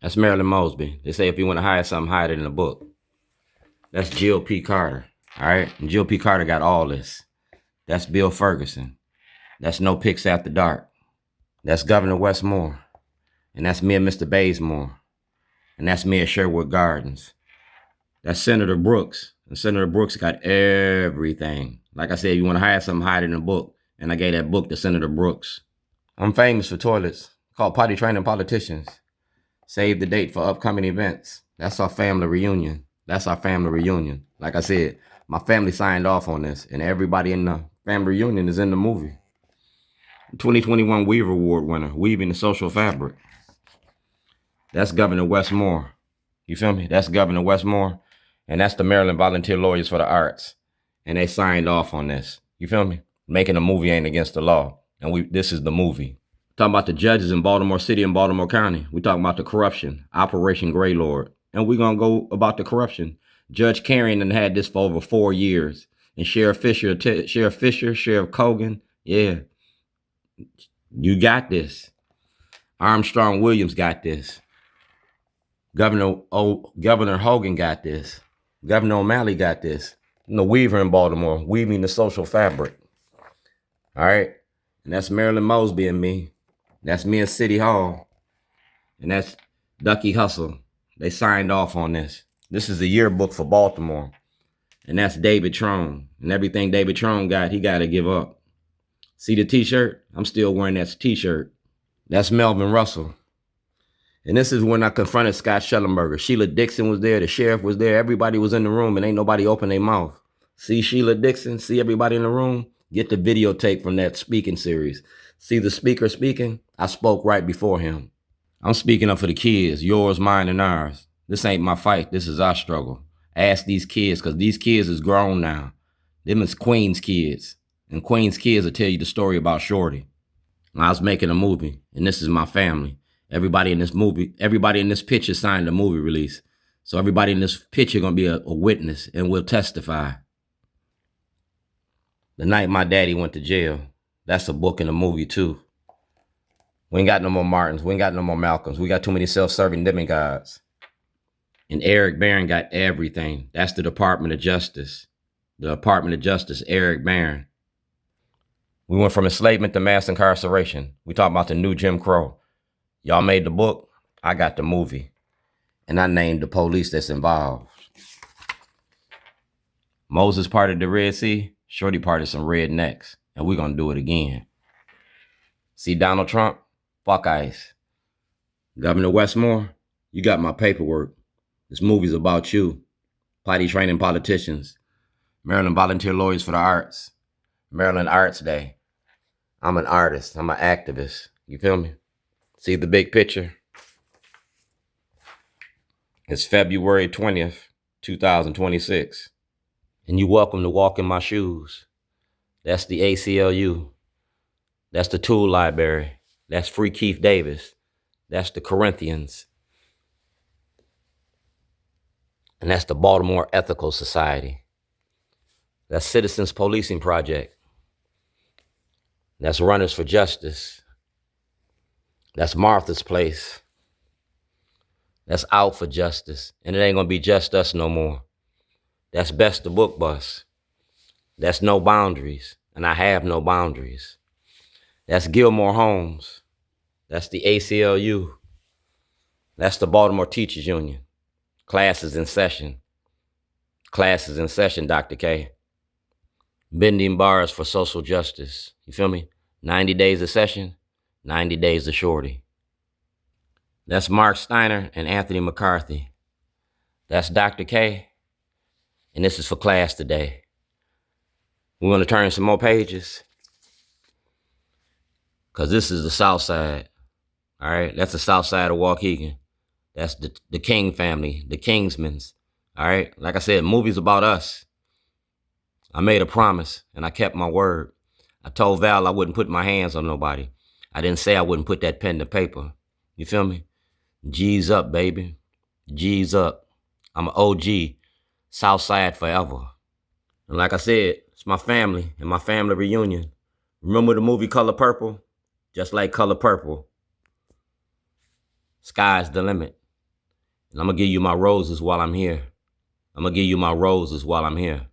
That's Marilyn Mosby. They say if you want to hide something, hide it in a book. That's Jill P. Carter. All right. And Jill P. Carter got all this. That's Bill Ferguson. That's No Picks After Dark. That's Governor Westmore. And that's me and Mr. Bazemore. And that's me at Sherwood Gardens. That's Senator Brooks. And Senator Brooks got everything. Like I said, if you want to hide something, hide it in a book. And I gave that book to Senator Brooks. I'm famous for toilets. Called Potty Training Politicians. Save the date for upcoming events. That's our family reunion. That's our family reunion. Like I said, my family signed off on this, and everybody in the family reunion is in the movie. 2021 Weaver Award winner, Weaving the Social Fabric. That's Governor Westmore. You feel me? That's Governor Westmore, and that's the Maryland Volunteer Lawyers for the Arts. And they signed off on this. You feel me? Making a movie ain't against the law. And this is the movie. Talking about the judges in Baltimore City and Baltimore County. We talking about the corruption, Operation Greylord. And we're going to go about the corruption. Judge Carrion had this for over 4 years. And Sheriff Fisher, Sheriff Cogan, yeah, you got this. Armstrong Williams got this. Governor Hogan got this. Governor O'Malley got this. The Weaver in Baltimore, weaving the social fabric. All right? And that's Marilyn Mosby and me. That's me in City Hall. And that's Ducky Hustle. They signed off on this. This is the yearbook for Baltimore. And that's David Trone. And everything David Trone got, he got to give up. See the t-shirt? I'm still wearing that t-shirt. That's Melvin Russell. And this is when I confronted Scott Schellenberger. Sheila Dixon was there. The sheriff was there. Everybody was in the room, and ain't nobody opened their mouth. See Sheila Dixon? See everybody in the room? Get the videotape from that speaking series. See the speaker speaking? I spoke right before him. I'm speaking up for the kids, yours, mine, and ours. This ain't my fight. This is our struggle. Ask these kids, because these kids is grown now. Them is Queen's kids. And Queen's kids will tell you the story about Shorty. I was making a movie, and this is my family. Everybody in this movie, everybody in this picture signed a movie release. So everybody in this picture gonna be a witness and will testify. The night my daddy went to jail. That's a book and a movie too. We ain't got no more Martins. We ain't got no more Malcolms. We got too many self-serving demigods. And Eric Barron got everything. That's the Department of Justice. The Department of Justice, Eric Barron. We went from enslavement to mass incarceration. We talk about the new Jim Crow. Y'all made the book, I got the movie. And I named the police that's involved. Moses parted the Red Sea, Shorty parted some rednecks. And we're going to do it again. See Donald Trump? Fuck ICE. Governor Westmore, you got my paperwork. This movie's about you. Potty Training Politicians. Maryland Volunteer Lawyers for the Arts. Maryland Arts Day. I'm an artist. I'm an activist. You feel me? See the big picture? It's February 20th, 2026. And you're welcome to walk in my shoes. That's the ACLU. That's the Tool Library. That's Free Keith Davis. That's the Corinthians. And that's the Baltimore Ethical Society. That's Citizens Policing Project. That's Runners for Justice. That's Martha's Place. That's Out for Justice. And it ain't gonna be just us no more. That's Best the Book Bus. That's No Boundaries. And I have no boundaries. That's Gilmore Homes. That's the ACLU. That's the Baltimore Teachers Union. Classes in session. Classes in session, Dr. K. Bending bars for social justice. You feel me? 90 days of session, 90 days of Shorty. That's Mark Steiner and Anthony McCarthy. That's Dr. K. And this is for class today. We want to turn some more pages. Because this is the South Side. All right? That's the South Side of Waukegan. That's the King family, the Kingsmans. All right? Like I said, movies about us. I made a promise, and I kept my word. I told Val I wouldn't put my hands on nobody. I didn't say I wouldn't put that pen to paper. You feel me? G's up, baby. G's up. I'm an OG. South Side forever. And like I said, it's my family and my family reunion. Remember the movie Color Purple? Just like Color Purple. Sky's the limit. And I'm going to give you my roses while I'm here. I'm going to give you my roses while I'm here.